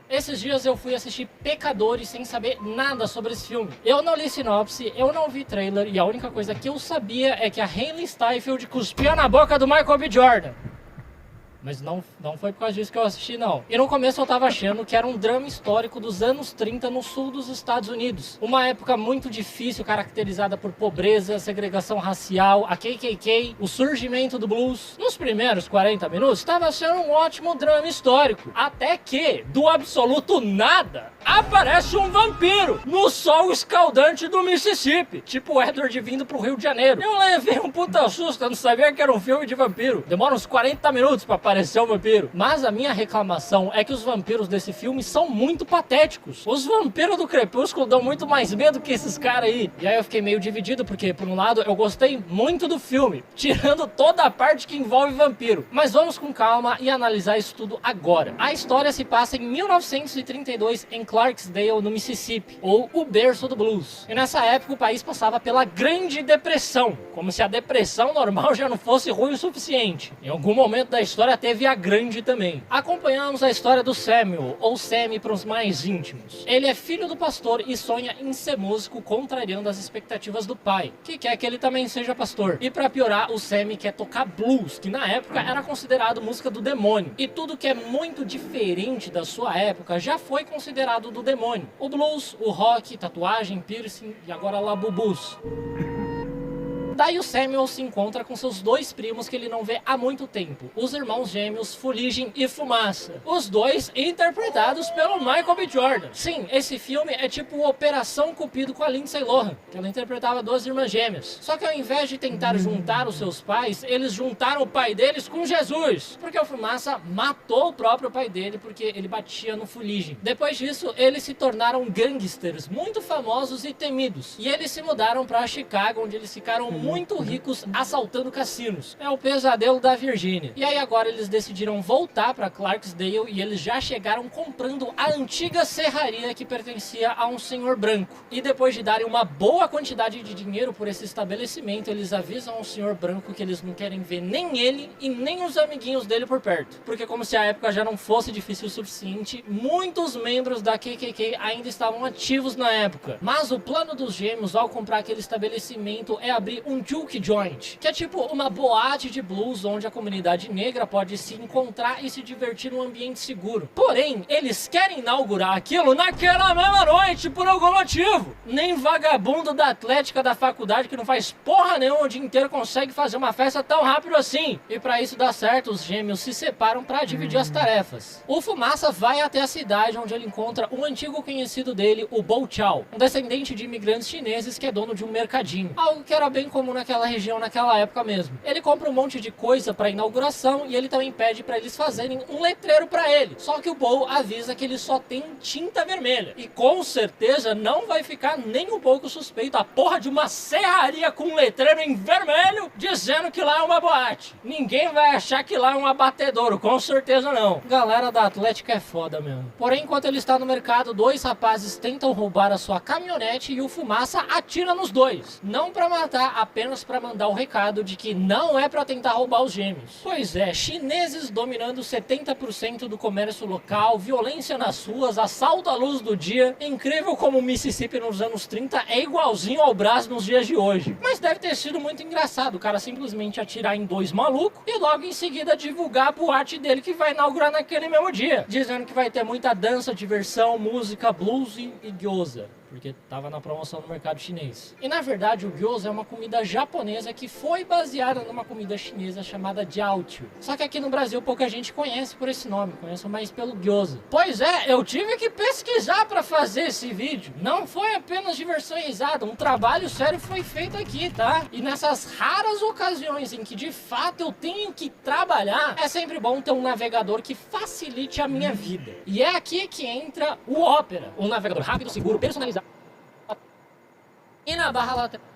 Esses dias eu fui assistir Pecadores sem saber nada sobre esse filme. Eu não li sinopse, eu não vi trailer e a única coisa que eu sabia é que a Hailey Steinfeld cuspia na boca do Michael B. Jordan. Mas não foi por causa disso que eu assisti, não. E no começo eu tava achando que era um drama histórico dos anos 30 no sul dos Estados Unidos. Uma época muito difícil, caracterizada por pobreza, segregação racial, a KKK, o surgimento do blues. Nos primeiros 40 minutos, estava sendo um ótimo drama histórico. Até que, do absoluto nada, aparece um vampiro no sol escaldante do Mississippi. Tipo o Edward vindo pro Rio de Janeiro. Eu levei um puta susto, eu não sabia que era um filme de vampiro. Demora uns 40 minutos pra aparecer o vampiro. Mas a minha reclamação é que os vampiros desse filme são muito patéticos. Os vampiros do Crepúsculo dão muito mais medo que esses caras aí. E aí eu fiquei meio dividido, porque por um lado eu gostei muito do filme, tirando toda a parte que envolve vampiro. Mas vamos com calma e analisar isso tudo agora. A história se passa em 1932 em Clarksdale, no Mississippi, ou o berço do blues. E nessa época o país passava pela Grande Depressão, como se a depressão normal já não fosse ruim o suficiente. Em algum momento da história teve a grande também. Acompanhamos a história do Samuel, ou Sammy para os mais íntimos. Ele é filho do pastor e sonha em ser músico, contrariando as expectativas do pai, que quer que ele também seja pastor. E para piorar, o Sammy quer tocar blues, que na época era considerado música do demônio. E tudo que é muito diferente da sua época já foi considerado do demônio. O blues, o rock, tatuagem, piercing e agora labubus. Daí o Samuel se encontra com seus dois primos que ele não vê há muito tempo, os irmãos gêmeos Fuligem e Fumaça. Os dois interpretados pelo Michael B. Jordan. Sim, esse filme é tipo Operação Cupido com a Lindsay Lohan, que ela interpretava duas irmãs gêmeas. Só que ao invés de tentar juntar os seus pais, eles juntaram o pai deles com Jesus. Porque o Fumaça matou o próprio pai dele porque ele batia no Fuligem. Depois disso, eles se tornaram gangsters muito famosos e temidos. E eles se mudaram para Chicago, onde eles ficaram muito ricos assaltando cassinos. É o pesadelo da Virgínia. E aí agora eles decidiram voltar para Clarksdale e eles já chegaram comprando a antiga serraria que pertencia a um senhor branco. E depois de darem uma boa quantidade de dinheiro por esse estabelecimento, eles avisam ao senhor branco que eles não querem ver nem ele e nem os amiguinhos dele por perto. Porque como se a época já não fosse difícil o suficiente, muitos membros da KKK ainda estavam ativos na época. Mas o plano dos gêmeos ao comprar aquele estabelecimento é abrir um juke joint, que é tipo uma boate de blues onde a comunidade negra pode se encontrar e se divertir num ambiente seguro. Porém, eles querem inaugurar aquilo naquela mesma noite por algum motivo. Nem vagabundo da atlética da faculdade que não faz porra nenhuma o dia inteiro consegue fazer uma festa tão rápido assim. E pra isso dar certo, os gêmeos se separam pra dividir as tarefas. O Fumaça vai até a cidade onde ele encontra um antigo conhecido dele, o Bo Chow, um descendente de imigrantes chineses que é dono de um mercadinho. Algo que era bem comum naquela região, naquela época mesmo. Ele compra um monte de coisa pra inauguração e ele também pede pra eles fazerem um letreiro pra ele. Só que o Bo avisa que ele só tem tinta vermelha. E com certeza não vai ficar nem um pouco suspeito a porra de uma serraria com um letreiro em vermelho dizendo que lá é uma boate. Ninguém vai achar que lá é um abatedouro, com certeza não. Galera da Atlética é foda mesmo. Porém, enquanto ele está no mercado, dois rapazes tentam roubar a sua caminhonete e o Fumaça atira nos dois. Não pra matar, apenas para mandar o recado de que não é para tentar roubar os gêmeos. Pois é, chineses dominando 70% do comércio local, violência nas ruas, assalto à luz do dia. É incrível como o Mississippi nos anos 30 é igualzinho ao Brás nos dias de hoje. Mas deve ter sido muito engraçado o cara simplesmente atirar em dois malucos e logo em seguida divulgar a boate dele que vai inaugurar naquele mesmo dia, dizendo que vai ter muita dança, diversão, música, blues e gyoza, porque tava na promoção no mercado chinês. E na verdade o gyoza é uma comida japonesa que foi baseada numa comida chinesa chamada jiaoqiu. Só que aqui no Brasil pouca gente conhece por esse nome, conhece mais pelo gyoza. Pois é, eu tive que pesquisar para fazer esse vídeo. Não foi apenas diversão e risada, um trabalho sério foi feito aqui, tá? E nessas raras ocasiões em que de fato eu tenho que trabalhar, é sempre bom ter um navegador que facilite a minha vida. E é aqui que entra o Opera, um navegador rápido, seguro, personalizado. E na barra lateral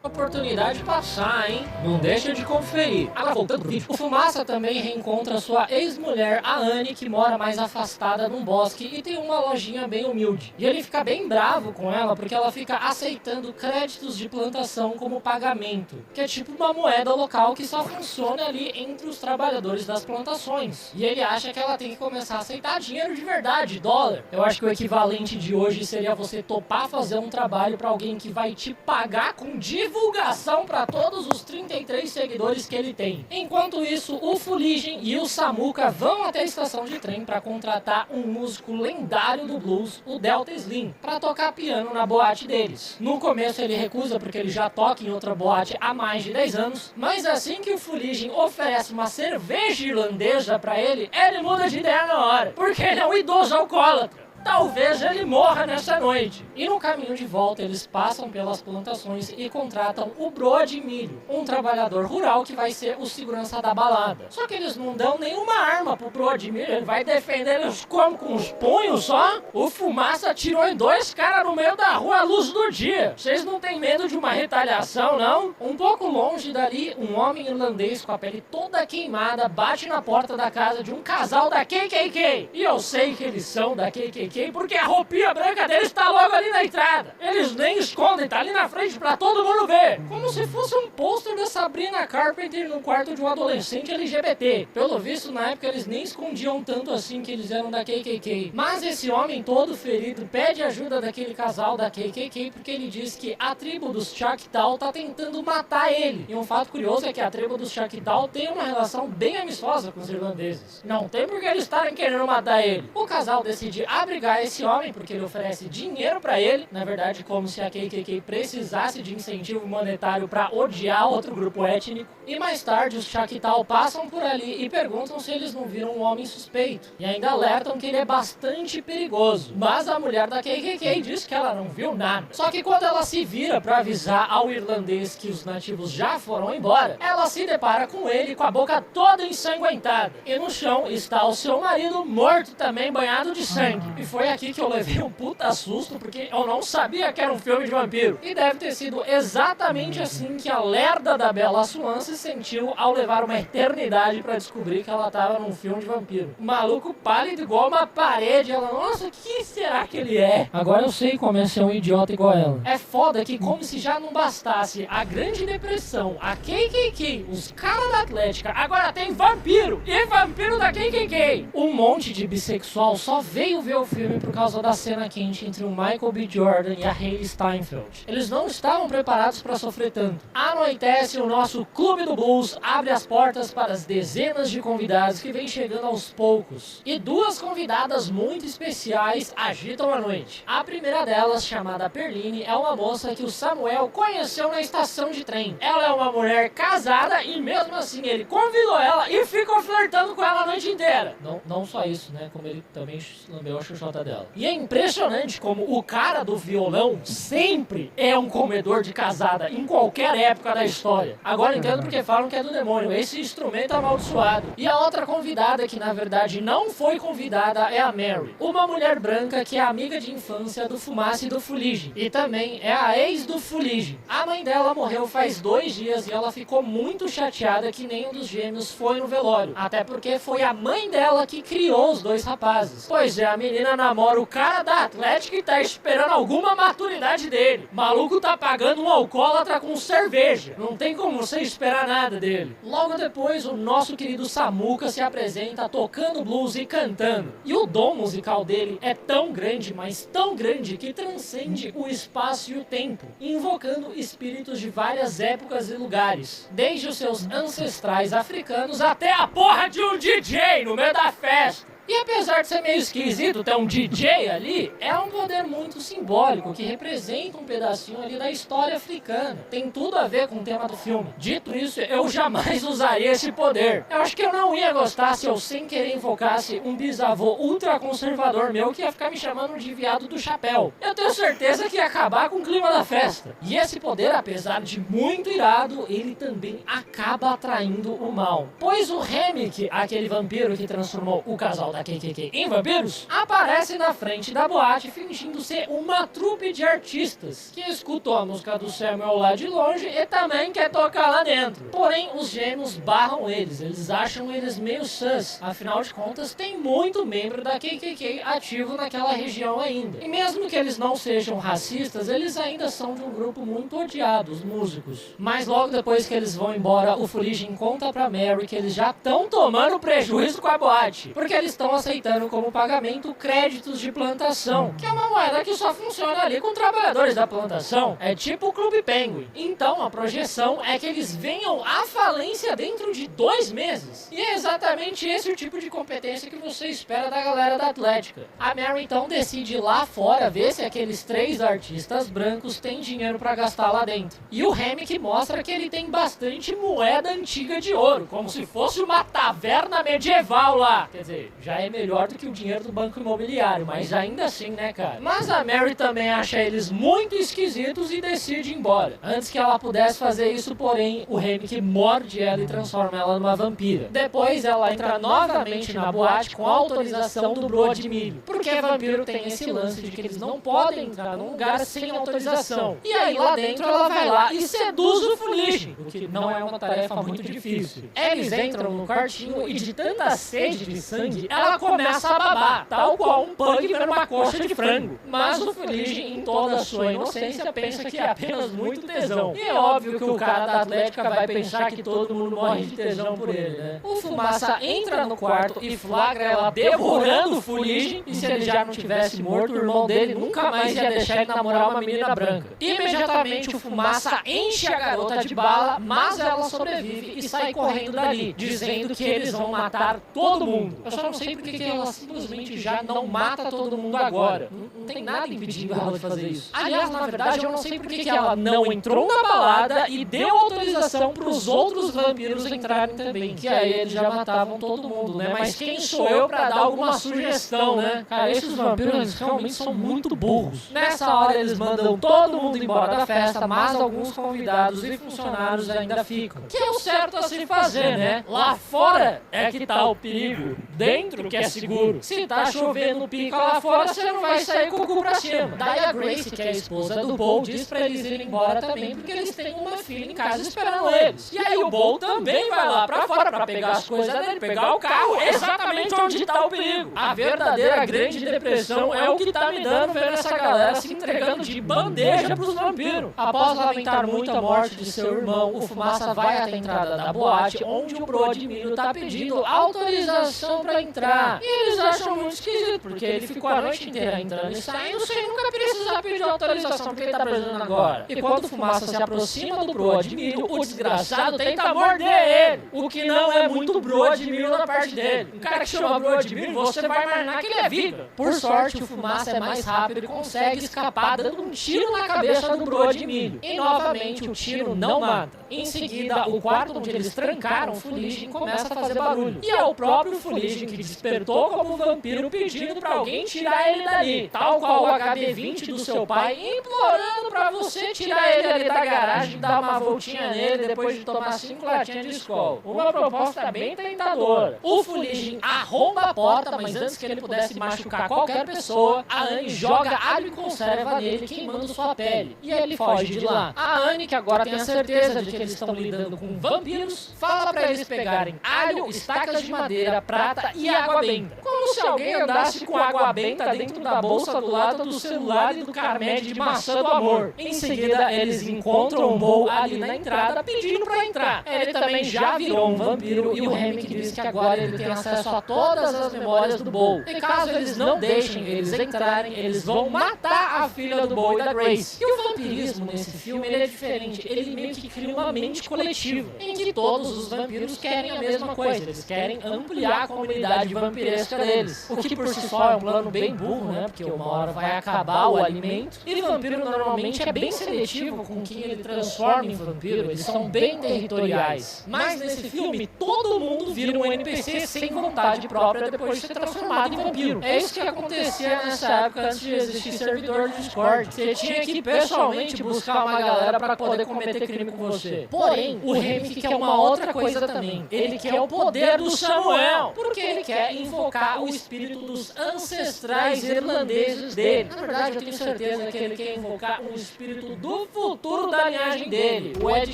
Oportunidade passar, hein? Não deixa de conferir. Agora, voltando pro vídeo, o Fumaça também reencontra sua ex-mulher, a Anne, que mora mais afastada num bosque e tem uma lojinha bem humilde. E ele fica bem bravo com ela porque ela fica aceitando créditos de plantação como pagamento, que é tipo uma moeda local que só funciona ali entre os trabalhadores das plantações. E ele acha que ela tem que começar a aceitar dinheiro de verdade, dólar. Eu acho que o equivalente de hoje seria você topar fazer um trabalho pra alguém que vai te pagar com divulgação para todos os 33 seguidores que ele tem. Enquanto isso, o Fuligem e o Samuka vão até a estação de trem para contratar um músico lendário do blues, o Delta Slim, para tocar piano na boate deles. No começo ele recusa porque ele já toca em outra boate há mais de 10 anos, mas assim que o Fuligem oferece uma cerveja irlandesa para ele muda de ideia na hora, porque ele é um idoso alcoólatra. Talvez ele morra nessa noite. E no caminho de volta eles passam pelas plantações e contratam o Brody Milho, um trabalhador rural que vai ser o segurança da balada. Só que eles não dão nenhuma arma pro Brody Milho, ele vai defender eles como com os punhos só? O Fumaça atirou em 2 caras no meio da rua à luz do dia. Vocês não têm medo de uma retaliação, não? Um pouco longe dali, um homem irlandês com a pele toda queimada bate na porta da casa de um casal da KKK. E eu sei que eles são da KKK porque a roupinha branca deles está logo ali na entrada. Eles nem escondem, tá ali na frente pra todo mundo ver. Como se fosse um pôster da Sabrina Carpenter no quarto de um adolescente LGBT. Pelo visto, na época eles nem escondiam tanto assim que eles eram da KKK. Mas esse homem todo ferido pede ajuda daquele casal da KKK porque ele diz que a tribo dos Choctaw tá tentando matar ele. E um fato curioso é que a tribo dos Choctaw tem uma relação bem amistosa com os irlandeses. Não tem porque eles estarem querendo matar ele. O casal decide abrigar esse homem porque ele oferece dinheiro pra ele, na verdade como se a KKK precisasse de incentivo monetário pra odiar outro grupo étnico. E mais tarde os Choctaw passam por ali e perguntam se eles não viram um homem suspeito e ainda alertam que ele é bastante perigoso. Mas a mulher da KKK diz que ela não viu nada. Só que quando ela se vira pra avisar ao irlandês que os nativos já foram embora, ela se depara com ele com a boca toda ensanguentada e no chão está o seu marido morto também, banhado de sangue. E foi aqui que eu levei um puta susto, porque eu não sabia que era um filme de vampiro. E deve ter sido exatamente assim que a lerda da Bella Swan se sentiu ao levar uma eternidade pra descobrir que ela tava num filme de vampiro. O maluco pálido igual uma parede. Ela, nossa, que será que ele é? Agora eu sei como é ser um idiota igual ela. É foda que como se já não bastasse a Grande Depressão, a KKK, os caras da Atlética, agora tem vampiro. E vampiro da KKK. Um monte de bissexual só veio ver o filme por causa da cena quente entre o Michael B. Jordan e a Hailee Steinfeld. Eles não estavam preparados para sofrer tanto. Anoitece, o nosso Clube do Blues abre as portas para as dezenas de convidados que vêm chegando aos poucos. E 2 convidadas muito especiais agitam a noite. A primeira delas, chamada Perline, é uma moça que o Samuel conheceu na estação de trem. Ela é uma mulher casada e mesmo assim ele convidou ela e ficou flertando com ela a noite inteira. Não só isso, né? Como ele também lambeu a xuxota dela. E é impressionante como o cara do violão sempre é um comedor de casada em qualquer época da história. Agora entendo porque falam que é do demônio, esse instrumento amaldiçoado. E a outra convidada, que na verdade não foi convidada, é a Mary, uma mulher branca que é amiga de infância do Fumaça e do Fuligem. E também é a ex do Fuligem. A mãe dela morreu faz 2 dias e ela ficou muito chateada que nenhum dos gêmeos foi no velório. Até porque foi a mãe dela que criou os 2 rapazes. Pois é, a menina namora o cara da Atlética e tá esperando alguma maturidade dele. O maluco tá pagando um alcoólatra com cerveja. Não tem como você esperar nada dele. Logo depois, o nosso querido Samuka se apresenta tocando blues e cantando. E o dom musical dele é tão grande, mas tão grande, que transcende o espaço e o tempo, invocando espíritos de várias épocas e lugares. Desde os seus ancestrais africanos até a porra de um DJ no meio da festa. E apesar de ser meio esquisito ter um DJ ali, é um poder muito simbólico que representa um pedacinho ali da história africana. Tem tudo a ver com o tema do filme. Dito isso, eu jamais usaria esse poder. Eu acho que eu não ia gostar se eu sem querer invocasse um bisavô ultraconservador meu que ia ficar me chamando de viado do chapéu. Eu tenho certeza que ia acabar com o clima da festa. E esse poder, apesar de muito irado, ele também acaba atraindo o mal. Pois o Remick, aquele vampiro que transformou o casal da da KKK em vampiros, aparece na frente da boate fingindo ser uma trupe de artistas que escutou a música do Samuel lá de longe e também quer tocar lá dentro. Porém, os gêmeos barram eles acham eles meio sus, afinal de contas tem muito membro da KKK ativo naquela região ainda. E mesmo que eles não sejam racistas, eles ainda são de um grupo muito odiado, os músicos. Mas logo depois que eles vão embora, o Fuligin conta pra Mary que eles já estão tomando prejuízo com a boate, porque eles estão aceitando como pagamento créditos de plantação, que é uma moeda que só funciona ali com trabalhadores da plantação. É tipo o Clube Penguin. Então a projeção é que eles venham à falência dentro de 2 meses. E é exatamente esse o tipo de competência que você espera da galera da Atlética. A Mary então decide ir lá fora ver se aqueles 3 artistas brancos têm dinheiro pra gastar lá dentro. E o Hammock mostra que ele tem bastante moeda antiga de ouro, como se fosse uma taverna medieval lá. Quer dizer, já é melhor do que o dinheiro do banco imobiliário, mas ainda assim, né, cara? Mas a Mary também acha eles muito esquisitos e decide ir embora. Antes que ela pudesse fazer isso, porém, o Hammock morde ela e transforma ela numa vampira. Depois ela entra novamente na boate com a autorização do Bro de Milho, porque vampiro tem esse lance de que eles não podem entrar num lugar sem autorização. E aí lá dentro ela vai lá e seduz o Fuligin, o que não é uma tarefa muito difícil. Eles entram no quartinho e de tanta sede de sangue, ela começa a babar, tal qual um pug vendo uma coxa de frango. Mas o Fuligin, em toda a sua inocência, pensa que é apenas muito tesão. E é óbvio que o cara da Atlética vai pensar que todo mundo morre de tesão por ele, né? O Fumaça entra no quarto e flagra ela devorando o Fuligin, e se ele já não tivesse morto, o irmão dele nunca mais ia deixar ele namorar uma menina branca. Imediatamente o Fumaça enche a garota de bala, mas ela sobrevive e sai correndo dali, dizendo que eles vão matar todo mundo. Eu só não sei porque que ela simplesmente já não mata todo mundo agora. Não tem nada impedindo ela de fazer isso. Aliás, na verdade, eu não sei porque que ela não entrou na balada e deu autorização para os outros vampiros entrarem também, que aí eles já matavam todo mundo, né? Mas quem sou eu para dar alguma sugestão, né? Cara, esses vampiros eles realmente são muito burros. Nessa hora eles mandam todo mundo embora da festa, mas alguns convidados e funcionários ainda ficam. Que é o certo a se fazer, né? Lá fora é que tá o perigo, dentro que é seguro. Se tá chovendo pica lá fora, você não vai sair com o cu pra cima. Daí a Grace, que é a esposa do Bo, diz pra eles irem embora também, porque eles têm uma filha em casa esperando eles. E aí o Bo também vai lá pra fora pra pegar as coisas dele, pegar o carro, exatamente onde tá o perigo. A verdadeira grande depressão é o que tá me dando ver essa galera se entregando de bandeja pros vampiros. Após lamentar muito a morte de seu irmão, o Fumaça vai até a entrada da boate, onde o Bro de Milho tá pedindo autorização pra entrar. E eles acham muito esquisito, porque ele ficou a noite inteira entrando e saindo sem nunca precisar pedir autorização, porque ele tá precisando agora. E quando o Fumaça se aproxima do Bro de Milho, o desgraçado tenta morder ele, o que não é muito Bro de Milho da parte dele. Um cara que chama Bro de Milho, você vai imaginar que ele é vivo. Por sorte, o Fumaça é mais rápido e consegue escapar dando um tiro na cabeça do Bro de Milho. E novamente o tiro não mata. Em seguida, o quarto onde eles trancaram o Fuligin começa a fazer barulho. E é o próprio Fuligin que despertou como vampiro pedindo pra alguém tirar ele dali, tal qual o HB20 do seu pai, implorando pra você tirar ele ali da garagem e dar uma voltinha nele depois de tomar 5 latinhas de Skol. Uma proposta bem tentadora. O Fuligin arromba a porta, mas antes que ele pudesse machucar qualquer pessoa, a Anne joga alho e conserva nele, queimando sua pele. E ele foge de lá. A Anne, que agora tem a certeza de que eles estão lidando com vampiros, fala pra eles pegarem alho, estacas de madeira, prata e água benta. Como se alguém andasse com água benta dentro da bolsa do lado do celular e do carmed de maçã do amor. Em seguida, eles encontram o Bo ali na entrada pedindo pra entrar. Ele também já virou um vampiro e o Hammock diz que agora ele tem acesso a todas as memórias do Bo. E caso eles não deixem eles entrarem, eles vão matar a filha do Bo e da Grace. E o vampirismo nesse filme ele é diferente. Ele meio que cria uma mente coletiva, em que todos os vampiros querem a mesma coisa. Eles querem ampliar a comunidade vampiresca deles. O que por si só é um plano bem burro, né? Porque uma hora vai acabar o alimento. E o vampiro normalmente é bem seletivo com quem ele transforma em vampiro. Eles são bem territoriais. Mas nesse filme, todo mundo vira um NPC sem vontade própria depois de ser transformado em vampiro. É isso que acontecia nessa época antes de existir servidor de Discord. Você tinha que pessoalmente buscar uma galera pra poder cometer crime com você. Porém, o Hammock quer uma outra coisa também. Ele quer o poder do Samuel. Porque ele quer quer invocar o espírito dos ancestrais irlandeses dele. Na verdade, eu tenho certeza que ele quer invocar um espírito do futuro da linhagem dele, o Ed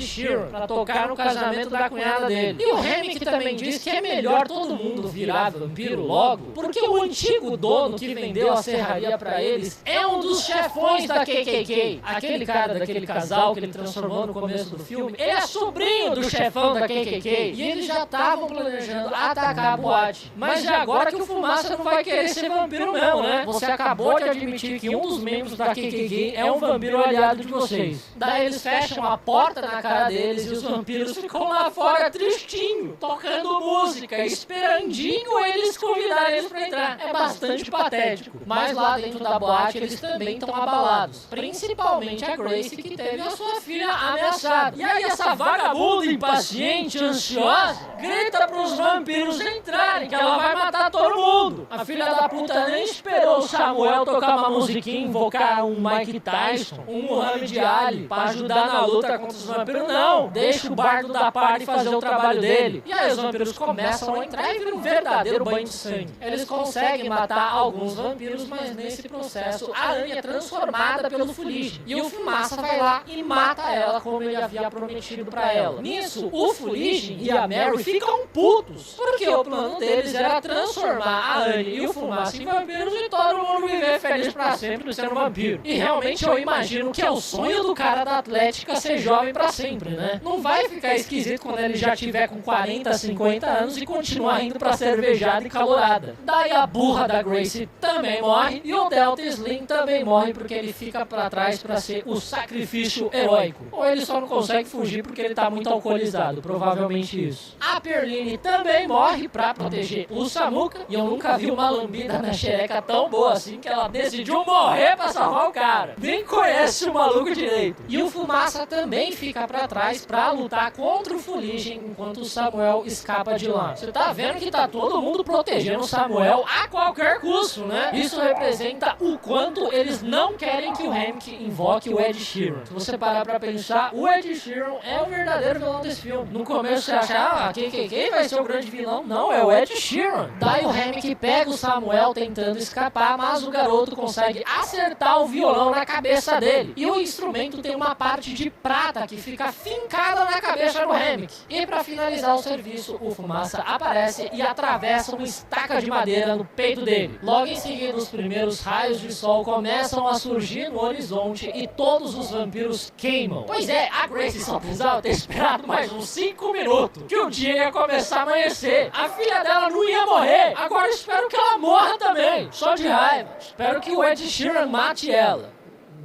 Sheeran, pra tocar no casamento da cunhada dele. E o Remick também diz que é melhor todo mundo virar vampiro logo, porque o antigo dono que vendeu a serraria pra eles é um dos chefões da KKK. Aquele cara daquele casal que ele transformou no começo do filme, ele é sobrinho do chefão da KKK. E eles já estavam planejando atacar a boate. Mas já agora que o Fumaça não vai querer ser vampiro mesmo, né? Você acabou de admitir que um dos membros da KKK é um vampiro aliado de vocês. Daí eles fecham a porta na cara deles e os vampiros ficam lá fora tristinho, tocando música, esperandinho eles convidarem eles pra entrar. É bastante patético. Mas lá dentro da boate eles também estão abalados. Principalmente a Gracie, que teve a sua filha ameaçada. E aí essa vagabunda impaciente, ansiosa, grita pros vampiros entrarem, que ela vai matar todo mundo. A filha da puta nem esperou o Samuel tocar uma musiquinha, invocar um Mike Tyson, um Muhammad Ali, pra ajudar na luta contra os vampiros. Não, deixa o bardo da party fazer o trabalho dele. E aí os vampiros começam a entrar e viram um verdadeiro banho de sangue. Eles conseguem matar alguns vampiros, mas nesse processo a Annie é transformada pelo Fuligem. E o Fumaça vai lá e mata ela como ele havia prometido pra ela. Nisso, o Fuligem e a Mary ficam putos, porque o plano deles era transformar a Annie e o Fumaça em vampiros e todo mundo viver feliz pra sempre sendo vampiro. E realmente eu imagino que é o sonho do cara da Atlética ser jovem pra sempre, né? Não vai ficar esquisito quando ele já tiver com 40, 50 anos e continuar indo pra cervejada e calorada. Daí a burra da Gracie também morre e o Delta Slim também morre porque ele fica pra trás pra ser o sacrifício heróico. Ou ele só não consegue fugir porque ele tá muito alcoolizado, provavelmente isso. A Perline também morre pra proteger o Samuka e eu nunca vi uma lambida na xereca tão boa assim que ela decidiu morrer pra salvar o cara. Nem conhece o maluco direito. E o Fumaça também fica pra trás pra lutar contra o Fuligem enquanto o Samuel escapa de lá. Você tá vendo que tá todo mundo protegendo o Samuel a qualquer custo, né? Isso representa o quanto eles não querem que o Remick invoque o Ed Sheeran. Se você parar pra pensar, o Ed Sheeran é o verdadeiro vilão desse filme. No começo você achava, quem vai ser o grande vilão? Não, é o Ed Sheeran. Daí o Remick pega o Samuel tentando escapar, mas o garoto consegue acertar o violão na cabeça dele. E o instrumento tem uma parte de prata que fica fincada na cabeça do Remick. E pra finalizar o serviço, o Fumaça aparece e atravessa uma estaca de madeira no peito dele. Logo em seguida, os primeiros raios de sol começam a surgir no horizonte e todos os vampiros queimam. Pois é, a Gracie só precisava ter esperado mais uns 5 minutos, que o dia ia começar a amanhecer. A filha dela não ia morrer. Agora espero que ela morra também, só de raiva. Espero que o Ed Sheeran mate ela.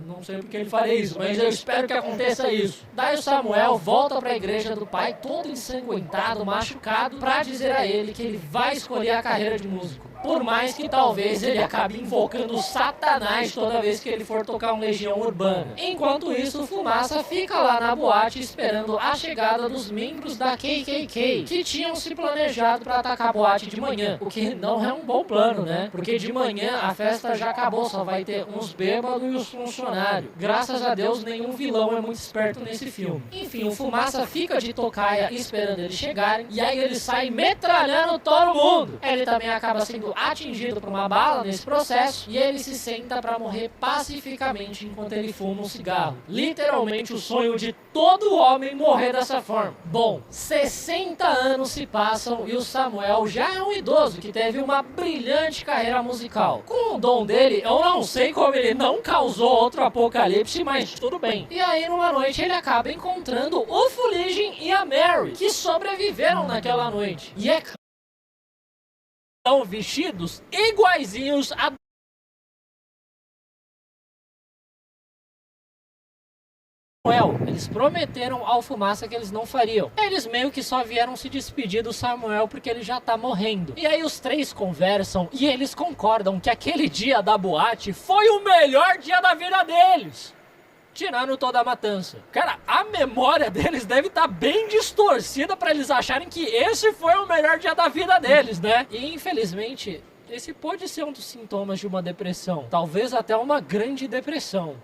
Não sei porque ele faria isso, mas eu espero que aconteça isso. Daí o Samuel volta pra igreja do pai todo ensanguentado, machucado, pra dizer a ele que ele vai escolher a carreira de músico. Por mais que talvez ele acabe invocando o Satanás toda vez que ele for tocar um Legião Urbana. Enquanto isso, o Fumaça fica lá na boate esperando a chegada dos membros da KKK, que tinham se planejado para atacar a boate de manhã. O que não é um bom plano, né? Porque de manhã a festa já acabou, só vai ter uns bêbados e os funcionários. Graças a Deus, nenhum vilão é muito esperto nesse filme. Enfim, o Fumaça fica de tocaia esperando eles chegarem, e aí ele sai metralhando todo mundo. Ele também acaba sendo atingido por uma bala nesse processo e ele se senta pra morrer pacificamente enquanto ele fuma um cigarro. Literalmente o sonho de todo homem morrer dessa forma. Bom, 60 anos se passam e o Samuel já é um idoso que teve uma brilhante carreira musical. Com o dom dele, eu não sei como ele não causou outro apocalipse, mas tudo bem. E aí numa noite ele acaba encontrando o Fuligem e a Mary, que sobreviveram naquela noite. E é estão vestidos iguaizinhos a Samuel. Eles prometeram ao Fumaça que eles não fariam. Eles meio que só vieram se despedir do Samuel porque ele já tá morrendo. E aí os três conversam e eles concordam que aquele dia da boate foi o melhor dia da vida deles. Tirando toda a matança. Cara, a memória deles deve estar bem distorcida pra eles acharem que esse foi o melhor dia da vida deles, né? E infelizmente, esse pode ser um dos sintomas de uma depressão. Talvez até uma grande depressão.